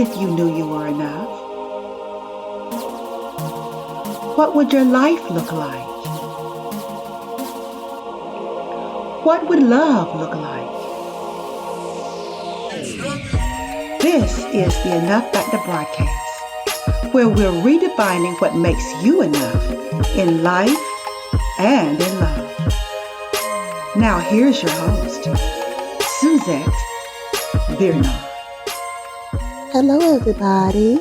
If you knew you were enough, what would your life look like? What would love look like? This is the Enough Factor broadcast, where we're redefining what makes you enough in life and in love. Now here's your host, Suzette. Hello, everybody.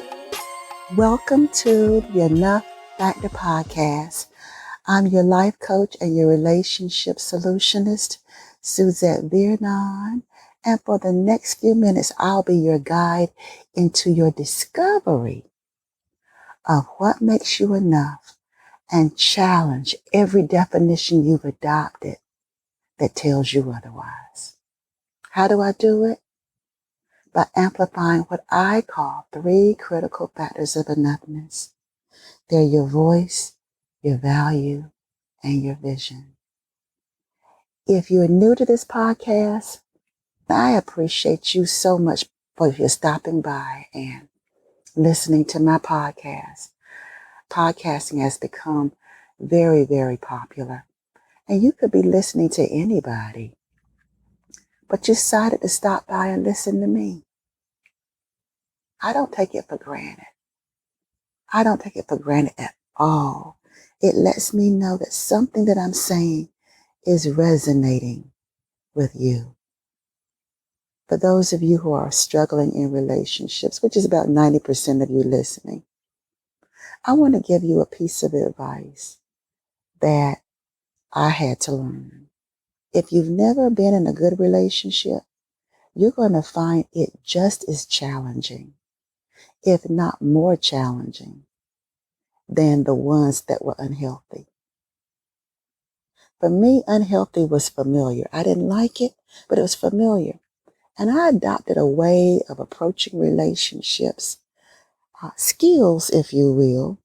Welcome to the Enough Factor podcast. I'm your life coach and your relationship solutionist, Suzette. And for the next few minutes, I'll be your guide into your discovery of what makes you enough and challenge every definition you've adopted that tells you otherwise. How do I do it? By amplifying what I call 3 critical factors of enoughness. They're your voice, your value, and your vision. If you're new to this podcast, I appreciate you so much for your stopping by and listening to my podcast. Podcasting has become very, very popular. And you could be listening to anybody, but you decided to stop by and listen to me. I don't take it for granted. I don't take it for granted at all. It lets me know that something that I'm saying is resonating with you. For those of you who are struggling in relationships, which is about 90% of you listening, I want to give you a piece of advice that I had to learn. If you've never been in a good relationship, you're going to find it just as challenging, if not more challenging, than the ones that were unhealthy. For me, unhealthy was familiar. I didn't like it, but it was familiar. And I adopted a way of approaching relationships, skills, if you will,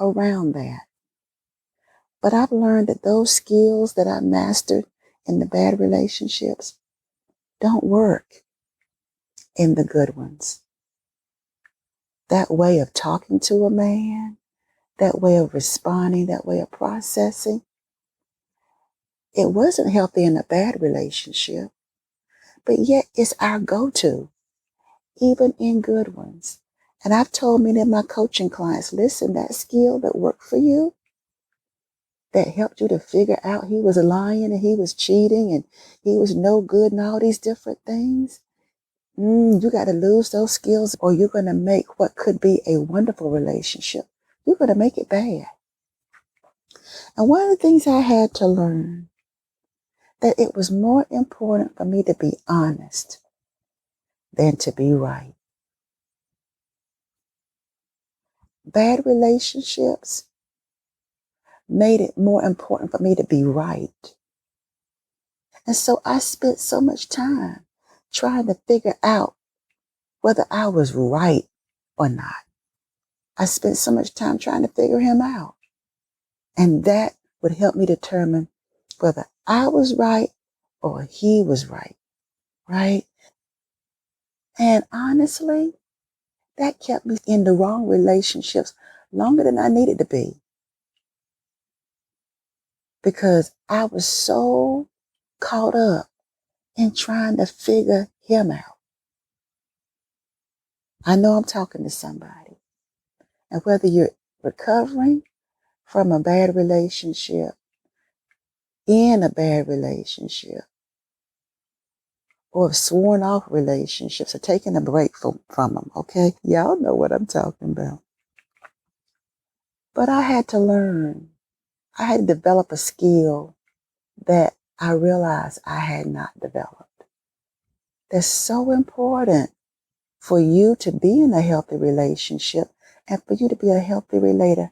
around that. But I've learned that those skills that I mastered in the bad relationships don't work in the good ones. That way of talking to a man, that way of responding, that way of processing, it wasn't healthy in a bad relationship, but yet it's our go-to, even in good ones. And I've told many of my coaching clients, listen, that skill that worked for you, that helped you to figure out he was lying and he was cheating and he was no good and all these different things, you got to lose those skills or you're going to make what could be a wonderful relationship, you're going to make it bad. And one of the things I had to learn, that it was more important for me to be honest than to be right. Bad relationships made it more important for me to be right. And so I spent so much time trying to figure out whether I was right or not. I spent so much time trying to figure him out. And that would help me determine whether I was right or he was right, right? And honestly, that kept me in the wrong relationships longer than I needed to be. Because I was so caught up in trying to figure him out. I know I'm talking to somebody. And whether you're recovering from a bad relationship, in a bad relationship, or have sworn off relationships or taken a break from them, okay? Y'all know what I'm talking about. But I had to learn. I had to develop a skill that I realized I had not developed. That's so important for you to be in a healthy relationship and for you to be a healthy relator.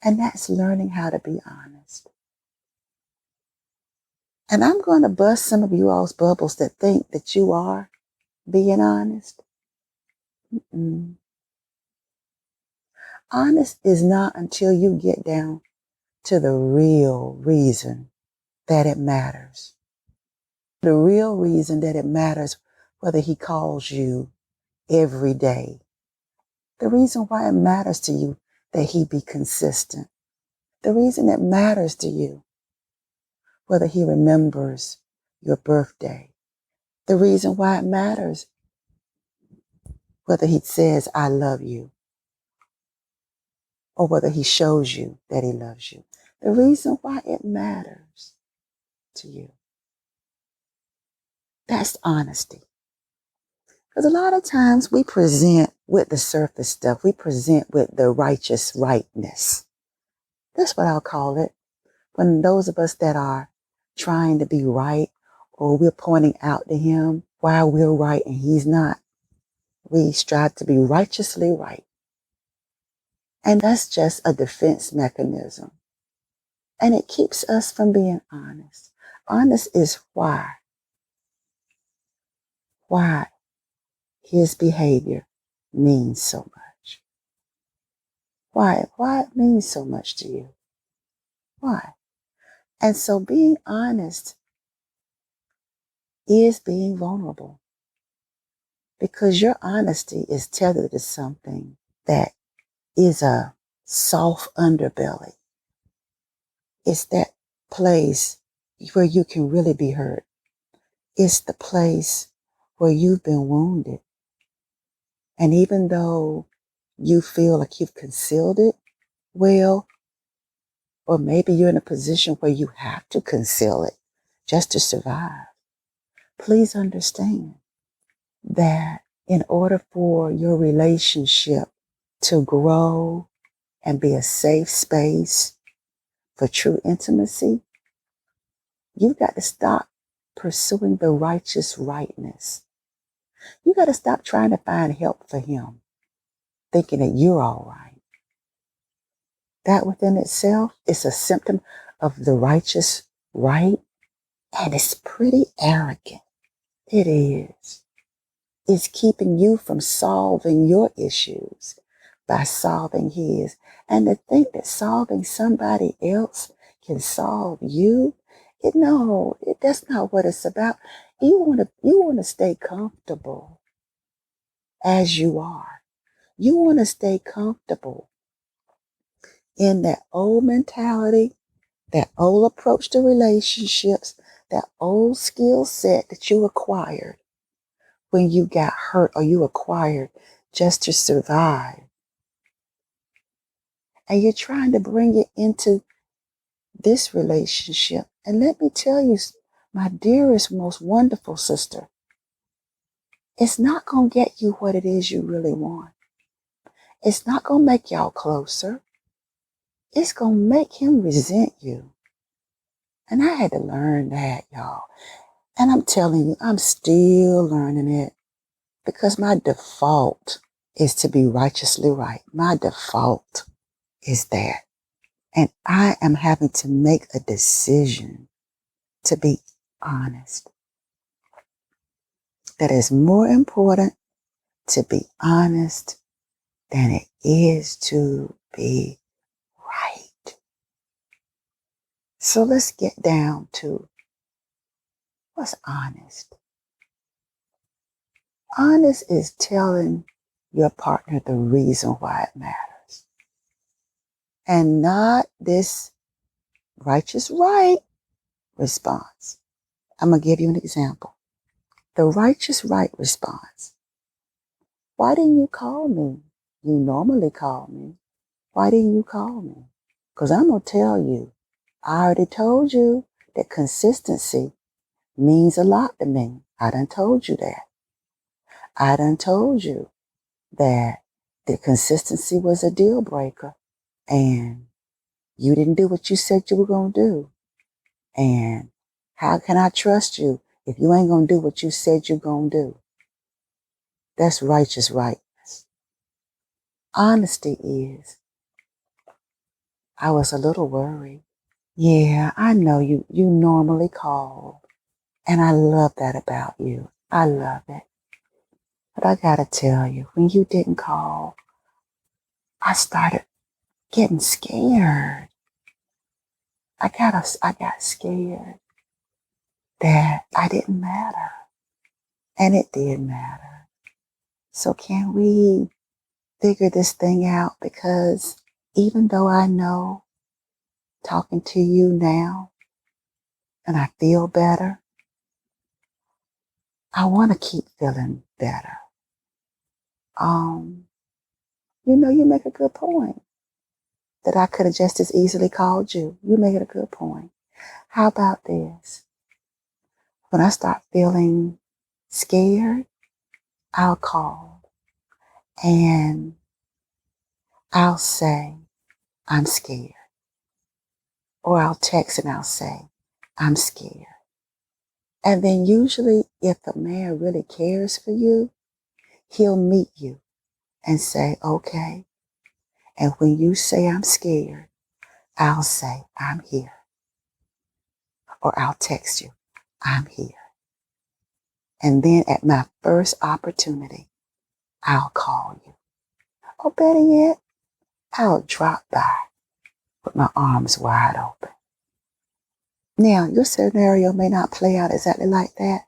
And that's learning how to be honest. And I'm going to bust some of you all's bubbles that think that you are being honest. Honest is not until you get down to the real reason that it matters. The real reason that it matters whether he calls you every day The reason why it matters to you that he be consistent. The reason it matters to you whether he remembers your birthday. The reason why it matters whether he says, I love you, or whether he shows you that he loves you. The reason why it matters to you. That's honesty. Because a lot of times we present with the surface stuff. We present with the righteous rightness. That's what I'll call it. When those of us that are trying to be right, or we're pointing out to him why we're right and he's not, we strive to be righteously right. And that's just a defense mechanism. And it keeps us from being honest. Honest is why his behavior means so much. Why it means so much to you. Why? And so being honest is being vulnerable, because your honesty is tethered to something that is a soft underbelly. It's that place where you can really be hurt. It's the place where you've been wounded. And even though you feel like you've concealed it well, or maybe you're in a position where you have to conceal it just to survive, please understand that in order for your relationship to grow and be a safe space for true intimacy, you've got to stop pursuing the righteous rightness. You got to stop trying to find help for him, thinking that you're all right. That within itself is a symptom of the righteous right, and it's pretty arrogant. It is. It's keeping you from solving your issues by solving his. And to think that solving somebody else can solve you, that's not what it's about. You want to stay comfortable as you are. You want to stay comfortable in that old mentality, that old approach to relationships, that old skill set that you acquired when you got hurt, or you acquired just to survive. And you're trying to bring it into this relationship. And let me tell you, my dearest, most wonderful sister, it's not going to get you what it is you really want. It's not going to make y'all closer. It's going to make him resent you. And I had to learn that, y'all. And I'm telling you, I'm still learning it, because my default is to be righteously right. My default is that. And I am having to make a decision to be honest. That is more important to be honest than it is to be right. So let's get down to what's honest. Honest is telling your partner the reason why it matters. And not this righteous right response. I'm going to give you an example. The righteous right response. Why didn't you call me? You normally call me. Why didn't you call me? Because I'm going to tell you, I already told you that consistency means a lot to me. I done told you that. I done told you that the consistency was a deal breaker, and you didn't do what you said you were going to do. And how can I trust you if you ain't going to do what you said you're going to do? That's righteous rightness. Honesty is, I was a little worried. Yeah, I know you normally call, and I love that about you. I love it. But I gotta tell you, when you didn't call, I started getting scared. I got scared that I didn't matter. And it did matter. So can we figure this thing out, because even though I know talking to you now and I feel better, I want to keep feeling better. You make a good point that I could have just as easily called you. You make it a good point. How about this? When I start feeling scared, I'll call and I'll say, I'm scared. Or I'll text and I'll say, I'm scared. And then usually if a man really cares for you, he'll meet you and say, okay. And when you say I'm scared, I'll say, I'm here. Or I'll text you, I'm here. And then at my first opportunity, I'll call you. Or better yet, I'll drop by with my arms wide open. Now, your scenario may not play out exactly like that,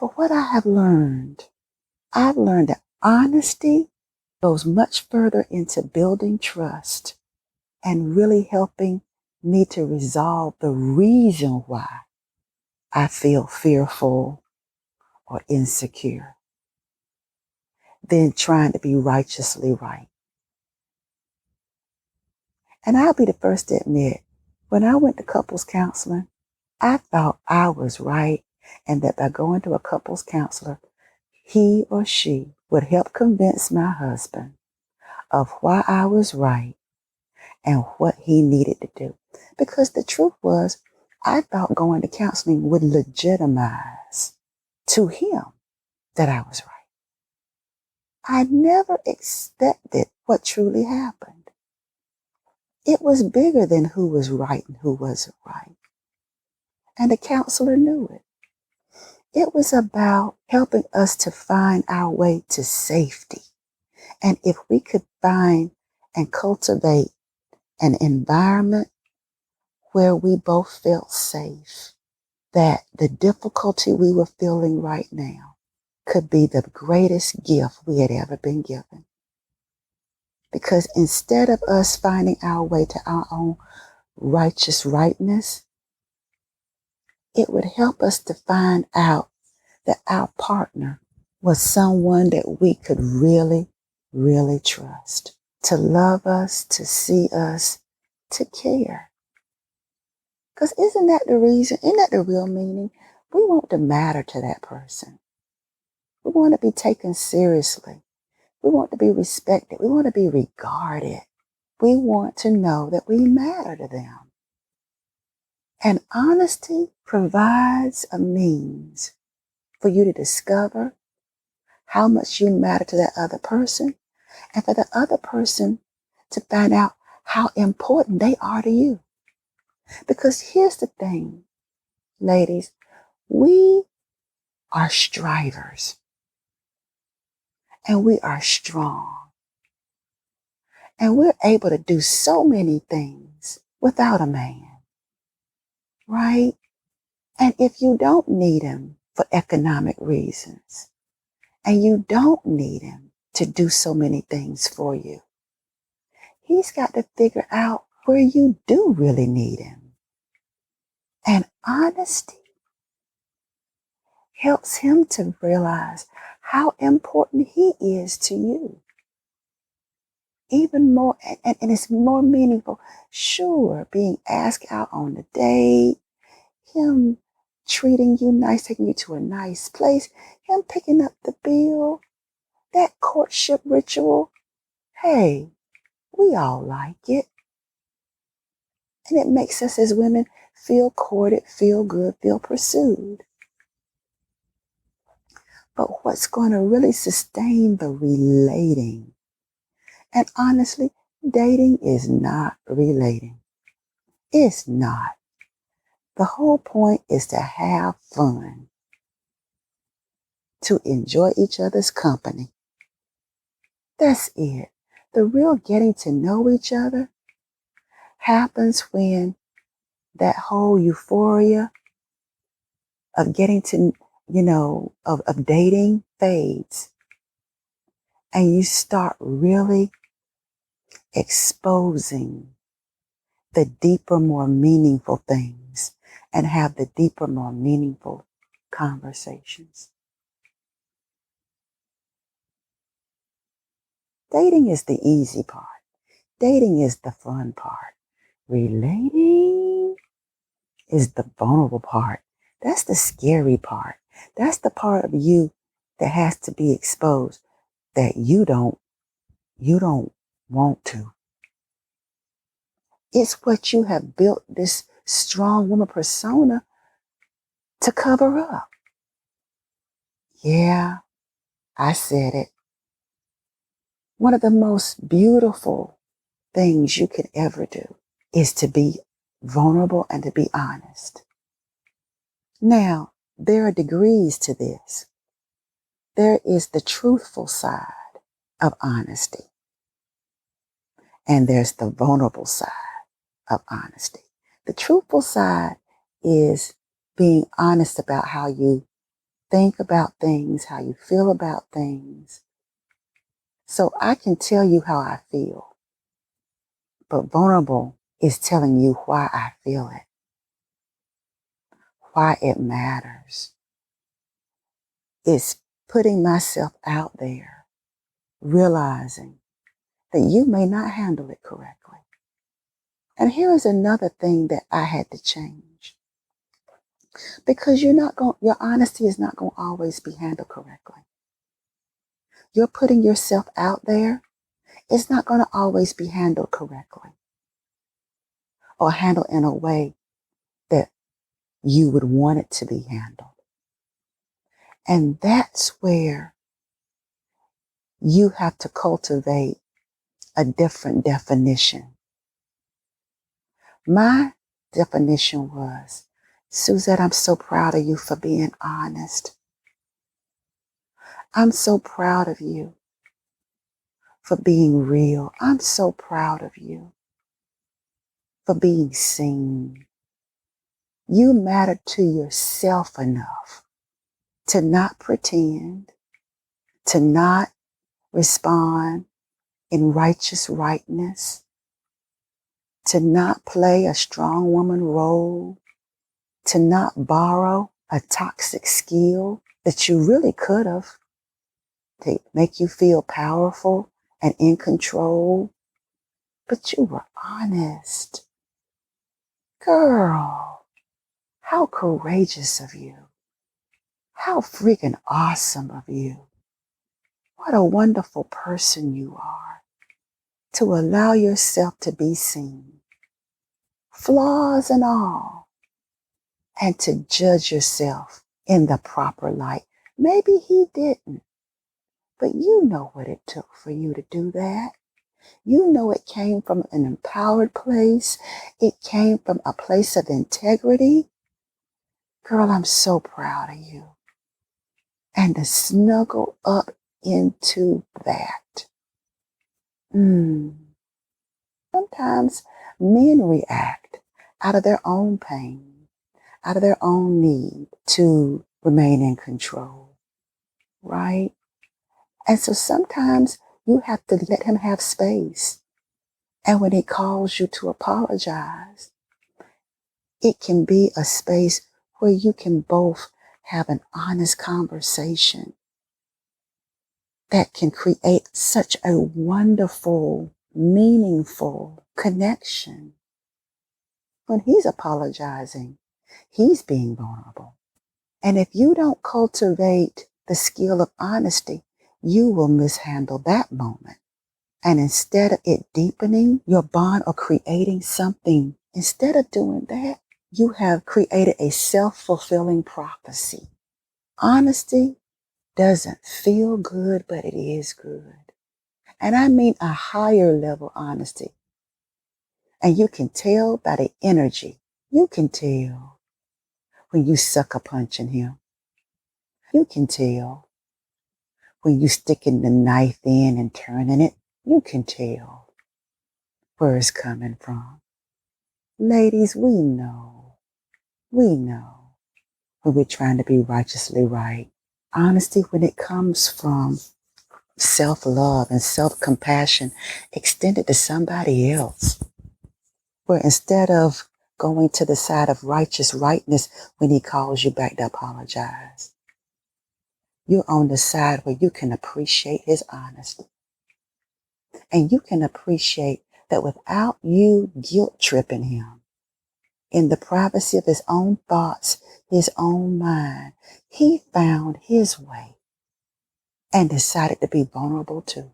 but what I have learned, I've learned that honesty goes much further into building trust and really helping me to resolve the reason why I feel fearful or insecure than trying to be righteously right. And I'll be the first to admit, when I went to couples counseling, I thought I was right and that by going to a couples counselor, he or she would help convince my husband of why I was right and what he needed to do. Because the truth was, I thought going to counseling would legitimize to him that I was right. I never expected what truly happened. It was bigger than who was right and who wasn't right. And the counselor knew it. It was about helping us to find our way to safety. And if we could find and cultivate an environment where we both felt safe, that the difficulty we were feeling right now could be the greatest gift we had ever been given. Because instead of us finding our way to our own righteous rightness, it would help us to find out that our partner was someone that we could really, really trust, to love us, to see us, to care. Because isn't that the reason, isn't that the real meaning? We want to matter to that person. We want to be taken seriously. We want to be respected. We want to be regarded. We want to know that we matter to them. And honesty provides a means for you to discover how much you matter to that other person, and for the other person to find out how important they are to you. Because here's the thing, ladies, we are strivers and we are strong and we're able to do so many things without a man, right? And if you don't need him for economic reasons and you don't need him to do so many things for you, he's got to figure out where you do really need him. And honesty helps him to realize how important he is to you. Even more, and it's more meaningful. Sure, being asked out on a date, him treating you nice, taking you to a nice place, him picking up the bill, that courtship ritual. Hey, we all like it. And it makes us as women feel courted, feel good, feel pursued. But what's going to really sustain the relating? And honestly, dating is not relating. It's not. The whole point is to have fun, to enjoy each other's company. That's it. The real getting to know each other happens when that whole euphoria of getting to, of dating fades. and you start really exposing the deeper, more meaningful things and have the deeper, more meaningful conversations. Dating is the easy part. Dating is the fun part. Relating is the vulnerable part. That's the scary part. That's the part of you that has to be exposed that you don't want to. It's what you have built this strong woman persona to cover up. Yeah, I said it. One of the most beautiful things you could ever do is to be vulnerable and to be honest. Now, there are degrees to this. There is the truthful side of honesty, and there's the vulnerable side of honesty. The truthful side is being honest about how you think about things, how you feel about things. So I can tell you how I feel, but vulnerable is telling you why I feel it, why it matters. It's putting myself out there, realizing that you may not handle it correctly. And here is another thing that I had to change. Because your honesty is not going to always be handled correctly. You're putting yourself out there, it's not going to always be handled correctly or handled in a way that you would want it to be handled. And that's where you have to cultivate a different definition. My definition was, Suzette, I'm so proud of you for being honest. I'm so proud of you for being real. I'm so proud of you for being seen. You matter to yourself enough to not pretend, to not respond in righteous rightness, to not play a strong woman role, to not borrow a toxic skill that you really could have to make you feel powerful and in control, but you were honest. Girl, how courageous of you. How freaking awesome of you. What a wonderful person you are to allow yourself to be seen, flaws and all, and to judge yourself in the proper light. Maybe he didn't, but you know what it took for you to do that. You know it came from an empowered place. It came from a place of integrity. Girl, I'm so proud of you. And to snuggle up into that. Sometimes men react out of their own pain, out of their own need to remain in control, right? And so sometimes you have to let him have space. And when he calls you to apologize, it can be a space where you can both have an honest conversation that can create such a wonderful, meaningful connection. When he's apologizing, he's being vulnerable. And if you don't cultivate the skill of honesty, you will mishandle that moment. And instead of it deepening your bond or creating something, instead of doing that, you have created a self-fulfilling prophecy. Honesty doesn't feel good, but it is good. And I mean a higher level honesty. And you can tell by the energy. You can tell when you sucker punching him. You can tell when you sticking the knife in and turning it. You can tell where it's coming from. Ladies, we know when we're trying to be righteously right. Honesty, when it comes from self-love and self-compassion extended to somebody else. Where instead of going to the side of righteous rightness when he calls you back to apologize, you're on the side where you can appreciate his honesty. And you can appreciate that without you guilt tripping him, in the privacy of his own thoughts, his own mind, he found his way and decided to be vulnerable too,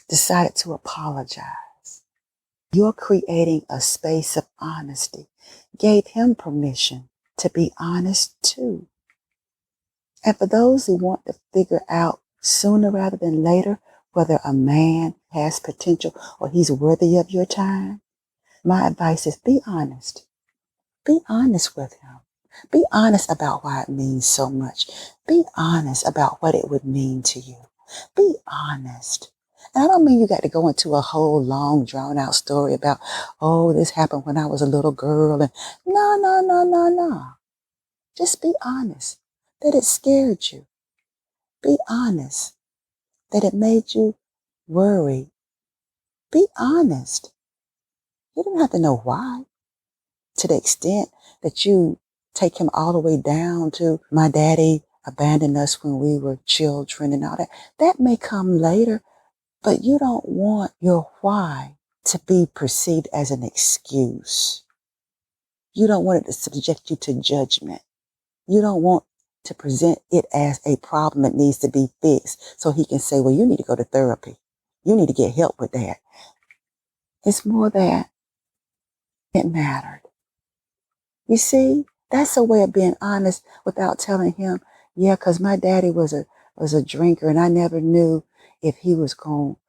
decided to apologize. You're creating a space of honesty, gave him permission to be honest too. And for those who want to figure out sooner rather than later whether a man has potential or he's worthy of your time, my advice is be honest. Be honest with him. Be honest about why it means so much. Be honest about what it would mean to you. Be honest. And I don't mean you got to go into a whole long drawn out story about, oh, this happened when I was a little girl. And no. Just be honest that it scared you. Be honest that it made you worry. Be honest. You don't have to know why. To the extent that you take him all the way down to my daddy abandoned us when we were children and all that. That may come later, but you don't want your why to be perceived as an excuse. You don't want it to subject you to judgment. You don't want to present it as a problem that needs to be fixed so he can say, well, you need to go to therapy. You need to get help with that. It's more that it mattered. You see, that's a way of being honest without telling him, yeah, because my daddy was a drinker and I never knew if he was going to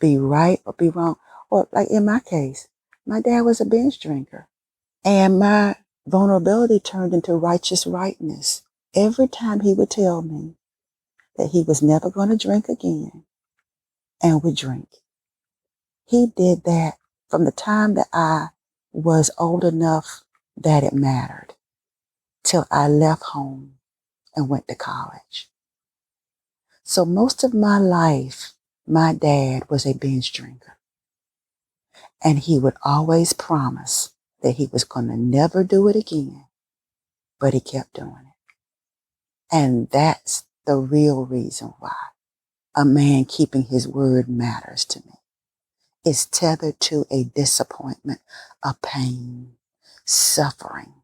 be right or be wrong. Or like in my case, my dad was a binge drinker and my vulnerability turned into righteous rightness. Every time he would tell me that he was never going to drink again and would drink. He did that from the time that I was old enough that it mattered till I left home and went to college. So most of my life, my dad was a binge drinker. And he would always promise that he was going to never do it again, but he kept doing it. And that's the real reason why a man keeping his word matters to me. It's tethered to a disappointment, a pain, suffering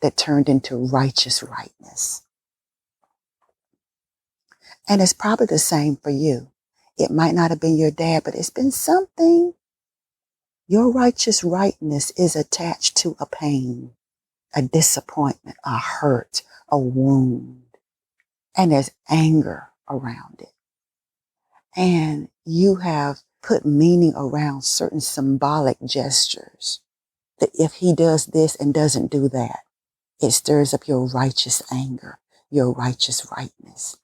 that turned into righteous rightness. And it's probably the same for you. It might not have been your dad, but it's been something. Your righteous rightness is attached to a pain, a disappointment, a hurt, a wound. And there's anger around it. And you have put meaning around certain symbolic gestures that if he does this and doesn't do that, it stirs up your righteous anger, your righteous rightness.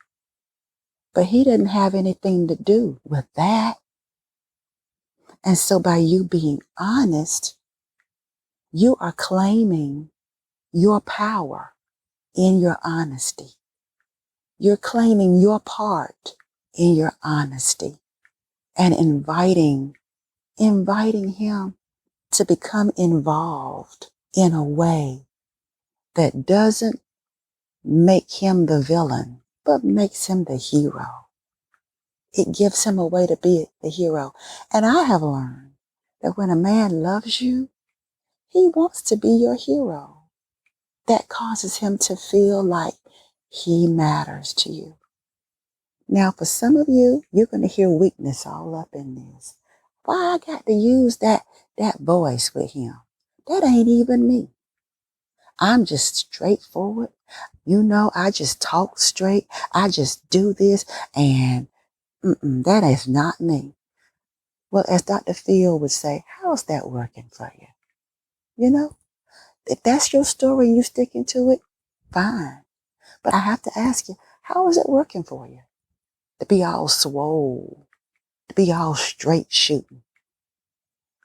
But he didn't have anything to do with that. And so by you being honest, you are claiming your power in your honesty. You're claiming your part in your honesty and inviting him to become involved in a way that doesn't make him the villain, but makes him the hero. It gives him a way to be the hero. And I have learned that when a man loves you, he wants to be your hero. That causes him to feel like he matters to you. Now, for some of you, you're going to hear weakness all up in this. Why I got to use that voice with him? That ain't even me. I'm just straightforward. You know, I just talk straight. I just do this and that is not me. Well, as Dr. Phil would say, how's that working for you? You know, if that's your story and you're sticking to it, fine. But I have to ask you, how is it working for you? To be all swole, to be all straight shooting,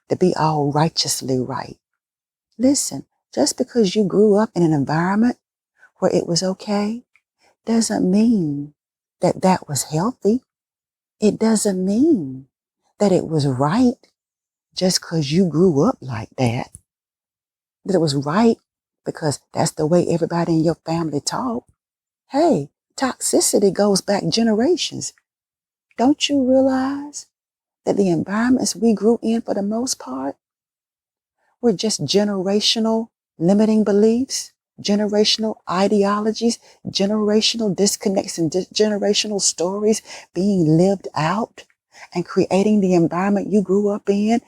to be all righteously right. Listen, just because you grew up in an environment where it was okay, doesn't mean that that was healthy. it doesn't mean that it was right just because you grew up like that. That it was right because that's the way everybody in your family taught. Hey, toxicity goes back generations. Don't you realize that the environments we grew in, for the most part, were just generational limiting beliefs, generational ideologies, generational disconnects, and generational stories being lived out and creating the environment you grew up in?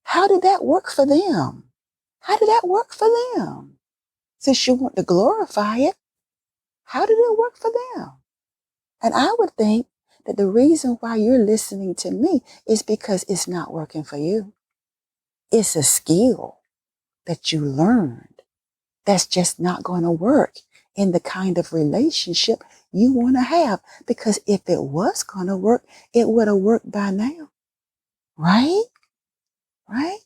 How did that work for them? How did that work for them? Since you want to glorify it, how did it work for them? And I would think that the reason why you're listening to me is because it's not working for you. It's a skill that you learned that's just not going to work in the kind of relationship you want to have. Because if it was going to work, it would have worked by now. Right? Right?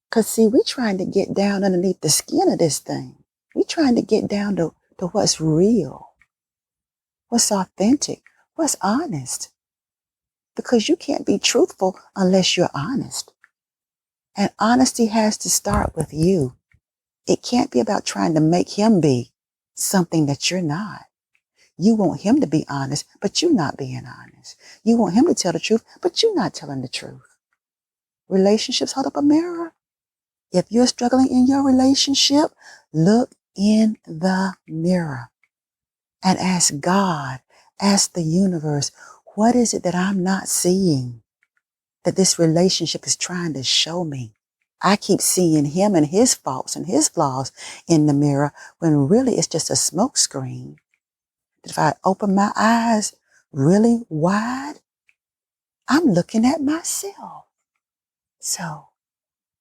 Because see, we're trying to get down underneath the skin of this thing. We're trying to get down to what's real, what's authentic, what's honest. Because you can't be truthful unless you're honest. And honesty has to start with you. It can't be about trying to make him be something that you're not. You want him to be honest, but you're not being honest. You want him to tell the truth, but you're not telling the truth. Relationships, hold up a mirror. If you're struggling in your relationship, look in the mirror and ask God, ask the universe, what is it that I'm not seeing that this relationship is trying to show me? I keep seeing him and his faults and his flaws in the mirror when really it's just a smoke screen. If I open my eyes really wide, I'm looking at myself. So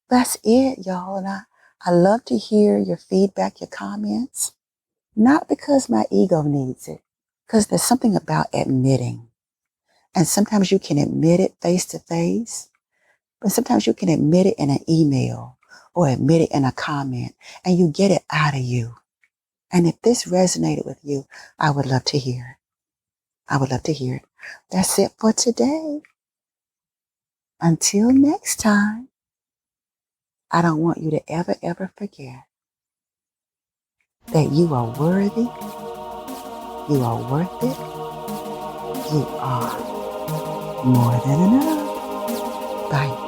that's it, y'all. And I love to hear your feedback, your comments, not because my ego needs it, because there's something about admitting. And sometimes you can admit it face to face, but sometimes you can admit it in an email or admit it in a comment, and you get it out of you. And if this resonated with you, I would love to hear it. I would love to hear it. That's it for today. Until next time, I don't want you to ever forget that you are worthy, you are worth it, you are more than enough. Bye.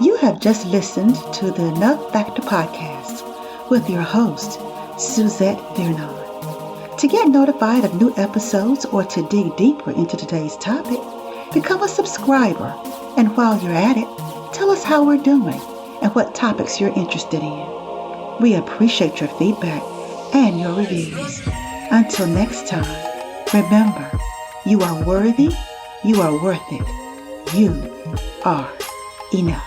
You have just listened to the Enough Factor podcast with your host, Suzette Vernon. To get notified of new episodes or to dig deeper into today's topic, become a subscriber. And while you're at it, tell us how we're doing and what topics you're interested in. We appreciate your feedback and your reviews. Until next time, remember, you are worthy, you are worth it, you are enough.